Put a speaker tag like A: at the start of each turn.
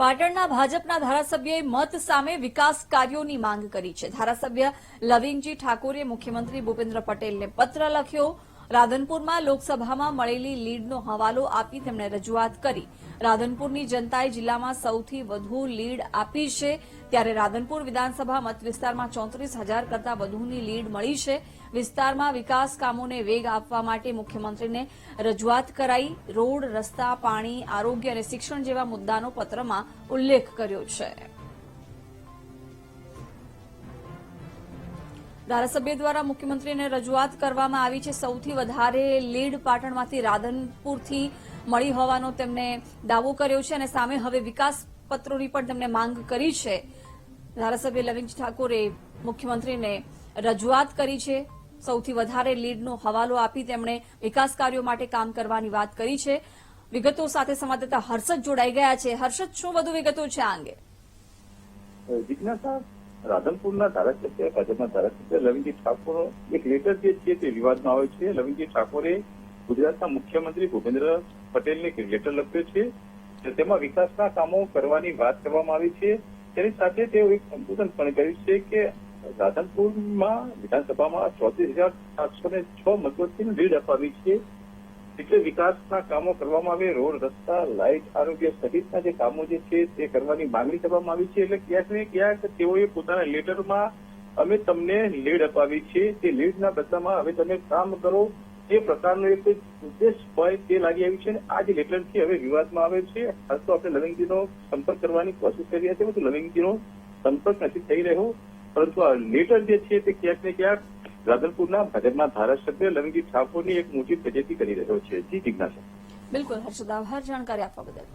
A: પાટણના ભાજપના ધારાસભ્યએ મત સામે વિકાસ કાર્યોની માંગ કરી છે। ધારાસભ્ય લવિંગજી ઠાકોરે મુખ્યમંત્રી ભૂપેન્દ્ર પટેલને પત્ર લખ્યો। રાધનપુરમાં લોકસભામાં મળેલી લીડનો હવાલો આપી તેમણે રજૂઆત કરી। રાધનપુરની જનતાએ જિલ્લામાં સૌથી વધુ લીડ આપી છે, ત્યારે રાધનપુર વિધાનસભા મત વિસ્તારમાં 34,000 કરતાં વધુની લીડ મળી છે। વિસ્તારમાં વિકાસ કામોને વેગ આપવા માટે મુખ્યમંત્રીને રજૂઆત કરાઈ। રોડ, રસ્તા, પાણી, આરોગ્ય અને શિક્ષણ જેવા મુદ્દાનો પત્રમાં ઉલ્લેખ કર્યો છે। ધારાસભ્ય દ્વારા મુખ્યમંત્રીને રજૂઆત કરવામાં આવી છે। સૌથી વધારે લીડ પાટણમાંથી રાધનપુરથી મળી હોવાનો તેમણે દાવો કર્યો છે અને સામે હવે વિકાસ પત્રોની પણ તેમણે માંગ કરી છે। ધારાસભ્ય લવિંગજી ઠાકોરે મુખ્યમંત્રીને રજૂઆત કરી છે। સૌથી વધારે લીડનો હવાલો આપી તેમણે વિકાસ કાર્યો માટે કામ કરવાની વાત કરી છે। વિગતો સાથે સંવાદદાતા હર્ષદ જોડાઈ ગયા છે। હર્ષદ, શું વધુ વિગતો છે આ અંગે?
B: જિજ્ઞાસા, રાધનપુરના ધારાસભ્ય ભાજપના ધારાસભ્ય લવિંગજી ઠાકોર એક લેટર જે છે તે વિવાદમાં આવ્યો છે। લવિંગજી ઠાકોરે ગુજરાતના મુખ્યમંત્રી ભૂપેન્દ્ર પટેલને એક લેટર લખ્યો છે। તેમાં વિકાસના કામો કરવાની વાત કરવામાં આવી છે। તેની સાથે તેઓ એક સંબોધન પણ કર્યું છે કે રાધનપુરમાં વિધાનસભામાં 34,706 મતોથી લીડ અપાવી છે, એટલે વિકાસના કામો કરવામાં આવે, રોડ, રસ્તા, લાઇટ, આરોગ્ય સહિતના જે કામો જે છે તે કરવાની માંગણી કરવામાં આવી છે। એટલે ક્યાંક ને ક્યાંક તેઓએ પોતાના લેટરમાં અમે તમને લીડ અપાવી છે, તે લીડના બદલામાં હવે તમે કામ કરો, તે પ્રકારનો એક ઉદ્દેશ હોય તે લાગી આવી છે। આ જે લેટરથી હવે વિવાદમાં આવે છે। ખાસ તો આપણે લવિંગજીનો સંપર્ક કરવાની કોશિશ કરી રહ્યા છીએ, પરંતુ લવિંગજીનો સંપર્ક નથી થઈ રહ્યો। પરંતુ આ લેટર જે છે તે ક્યાંક ને ક્યાંક રાધનપુરના ભાજપના ધારાસભ્ય લવિંગજી ઠાકોરની એક મોટી ફજેતી કરી રહ્યો છે। જી જિજ્ઞાસા।
A: બિલકુલ હર્ષદ, આભાર જાણકારી આપવા બદલ।